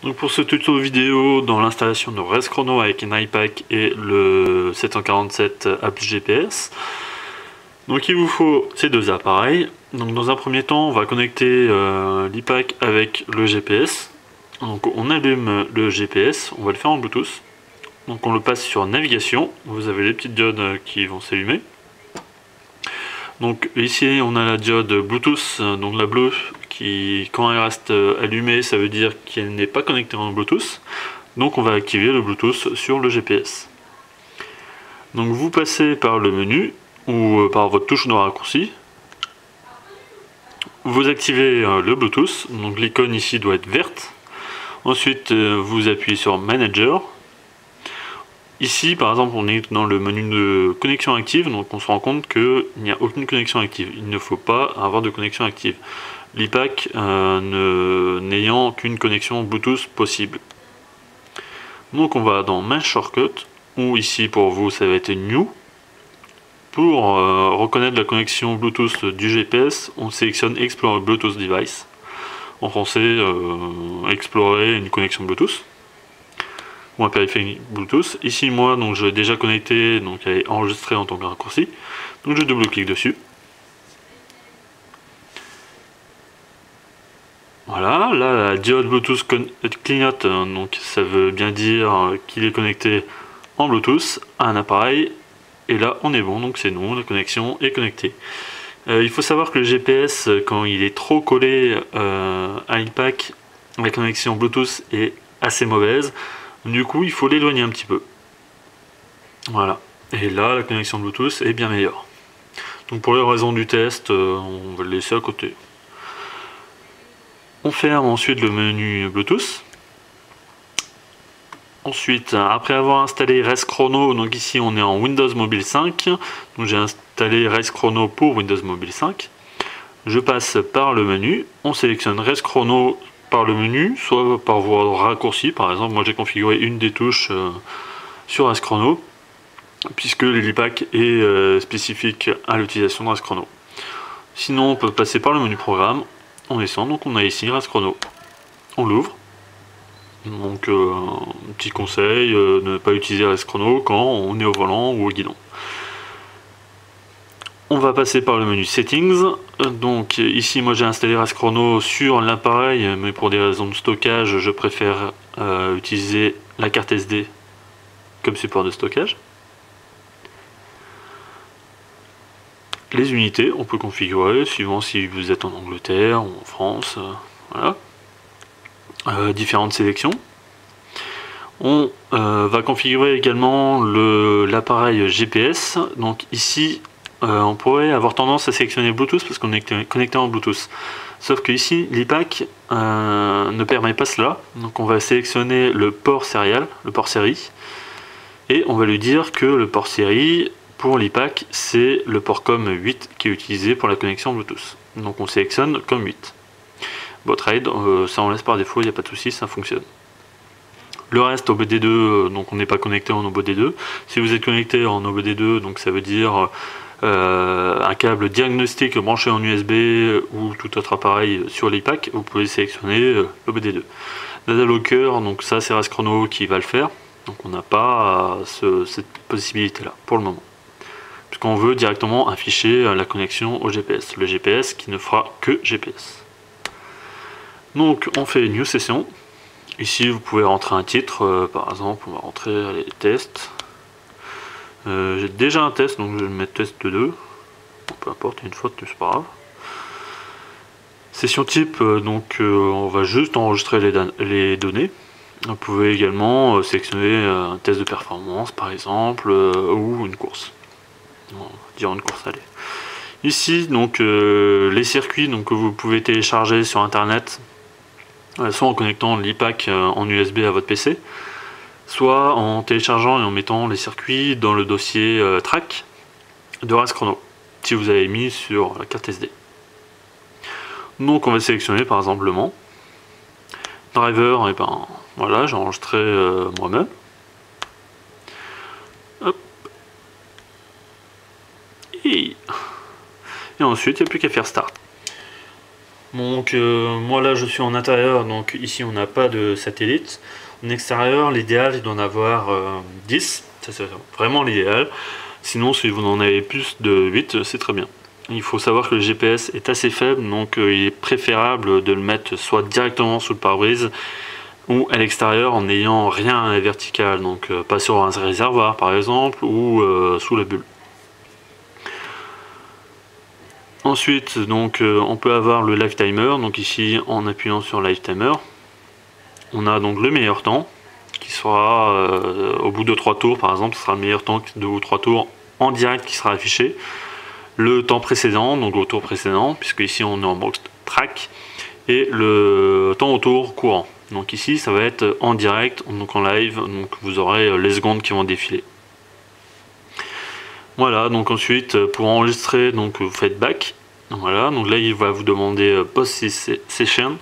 Donc pour ce tuto vidéo dans l'installation de Race Chrono avec un iPack et le 747 Apple GPS, donc il vous faut ces deux appareils. Donc dans un premier temps on va connecter l'iPack avec le GPS. Donc on allume le GPS, on va le faire en Bluetooth. Donc on le passe sur navigation, vous avez les petites diodes qui vont s'allumer. Donc ici on a la diode Bluetooth, donc la bleue, qui quand elle reste allumée ça veut dire qu'elle n'est pas connectée en Bluetooth. Donc on va activer le Bluetooth sur le GPS. Donc vous passez par le menu ou par votre touche de raccourci. Vous activez le Bluetooth, donc l'icône ici doit être verte. Ensuite vous appuyez sur Manager. Ici, par exemple, on est dans le menu de connexion active, donc on se rend compte qu'il n'y a aucune connexion active. Il ne faut pas avoir de connexion active. L'iPack n'ayant qu'une connexion Bluetooth possible. Donc on va dans Main Shortcut, ou ici pour vous ça va être New. Pour reconnaître la connexion Bluetooth du GPS, on sélectionne Explore Bluetooth Device. En français, explorer une connexion Bluetooth. Ou un périphérique Bluetooth. Ici moi donc je l'ai déjà connecté, donc elle est enregistrée en tant que raccourci. Donc je double-clique dessus. Voilà, là la diode Bluetooth clignote, donc ça veut bien dire qu'il est connecté en Bluetooth à un appareil. Et là on est bon, donc c'est bon, la connexion est connectée. Il faut savoir que le GPS, quand il est trop collé à l'iPack, la connexion Bluetooth est assez mauvaise. Du coup, il faut l'éloigner un petit peu. Voilà. Et là, la connexion Bluetooth est bien meilleure. Donc pour les raisons du test, on va le laisser à côté. On ferme ensuite le menu Bluetooth. Ensuite, après avoir installé Race Chrono, donc ici on est en Windows Mobile 5. Donc j'ai installé Race Chrono pour Windows Mobile 5. Je passe par le menu. On sélectionne Race Chrono par le menu, soit par voie raccourci. Par exemple, moi j'ai configuré une des touches sur Race Chrono, puisque l'iPack est spécifique à l'utilisation de Race Chrono. Sinon, on peut passer par le menu Programme. On descend, donc on a ici Race Chrono. On l'ouvre. Donc, petit conseil, ne pas utiliser Race Chrono quand on est au volant ou au guidon. On va passer par le menu Settings. Donc ici moi j'ai installé Race Chrono sur l'appareil, mais pour des raisons de stockage je préfère utiliser la carte SD comme support de stockage. Les unités on peut configurer suivant si vous êtes en Angleterre ou en France. Voilà. Différentes sélections. On va configurer également l'appareil GPS. Donc ici on pourrait avoir tendance à sélectionner Bluetooth parce qu'on est connecté en Bluetooth. Sauf que ici, l'iPack ne permet pas cela. Donc on va sélectionner le port serial, le port série. Et on va lui dire que le port série, pour l'iPack, c'est le port COM 8 qui est utilisé pour la connexion Bluetooth. Donc on sélectionne COM 8. Botrade, ça on laisse par défaut, il n'y a pas de souci, ça fonctionne. Le reste OBD2, donc on n'est pas connecté en OBD2. Si vous êtes connecté en OBD2, donc ça veut dire un câble diagnostic branché en USB ou tout autre appareil sur l'iPack, vous pouvez sélectionner l'OBD2. Data Locker, donc ça c'est Race Chrono qui va le faire, donc on n'a pas cette possibilité là pour le moment, puisqu'on veut directement afficher la connexion au GPS, le GPS qui ne fera que GPS. Donc on fait New Session. Ici vous pouvez rentrer un titre, par exemple on va rentrer les tests. J'ai déjà un test, donc je vais le mettre test 2. Bon, peu importe, une faute, c'est pas grave. Session type, donc on va juste enregistrer les données. Vous pouvez également sélectionner un test de performance par exemple, ou une course. On va dire une course, allez. Ici, donc les circuits donc, que vous pouvez télécharger sur internet, soit en connectant l'iPack en USB à votre PC, soit en téléchargeant et en mettant les circuits dans le dossier track de Race Chrono, si vous avez mis sur la carte SD. Donc on va sélectionner par exemple Le Mans. Driver, et ben voilà, j'ai enregistré moi-même. Hop. Et ensuite, il n'y a plus qu'à faire Start. Donc moi là je suis en intérieur, donc ici on n'a pas de satellite. En extérieur, l'idéal il doit en avoir 10, ça c'est vraiment l'idéal. Sinon si vous en avez plus de 8, c'est très bien. Il faut savoir que le GPS est assez faible, donc il est préférable de le mettre soit directement sous le pare-brise ou à l'extérieur en n'ayant rien à vertical, donc pas sur un réservoir par exemple ou sous la bulle. Ensuite, donc, on peut avoir le live timer. Donc ici, en appuyant sur live timer, on a donc le meilleur temps qui sera au bout de 3 tours, par exemple, ce sera le meilleur temps de 2 ou 3 tours en direct qui sera affiché. Le temps précédent, donc au tour précédent, puisque ici on est en box track, et le temps au tour courant. Donc ici, ça va être en direct, donc en live, donc vous aurez les secondes qui vont défiler. Voilà, donc ensuite pour enregistrer, donc vous faites back. Voilà, donc là il va vous demander post session.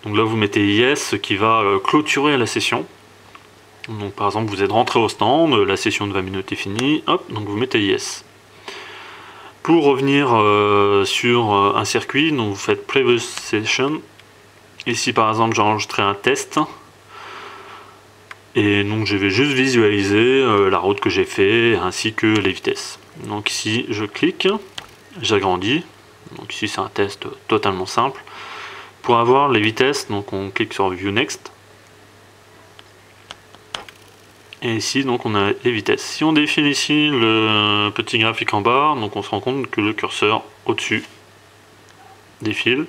Donc là vous mettez yes, ce qui va clôturer la session. Donc par exemple vous êtes rentré au stand, la session de 20 minutes est finie, hop, donc vous mettez yes. Pour revenir sur un circuit, donc vous faites previous session. Ici par exemple j'ai enregistré un test. Et donc je vais juste visualiser la route que j'ai fait ainsi que les vitesses. Donc ici je clique, j'agrandis. Donc ici c'est un test totalement simple. Pour avoir les vitesses, donc on clique sur View Next. Et ici donc on a les vitesses. Si on défile ici le petit graphique en bas, donc on se rend compte que le curseur au-dessus défile.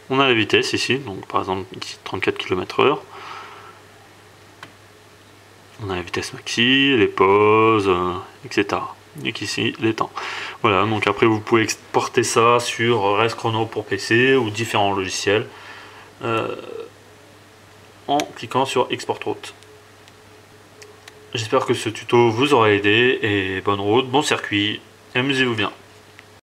On a la vitesse ici, donc par exemple ici 34 km/h. On a la vitesse maxi, les pauses, etc. Et qu'ici, les temps. Voilà, donc après vous pouvez exporter ça sur Race Chrono pour PC ou différents logiciels en cliquant sur Export Route. J'espère que ce tuto vous aura aidé et bonne route, bon circuit, amusez-vous bien.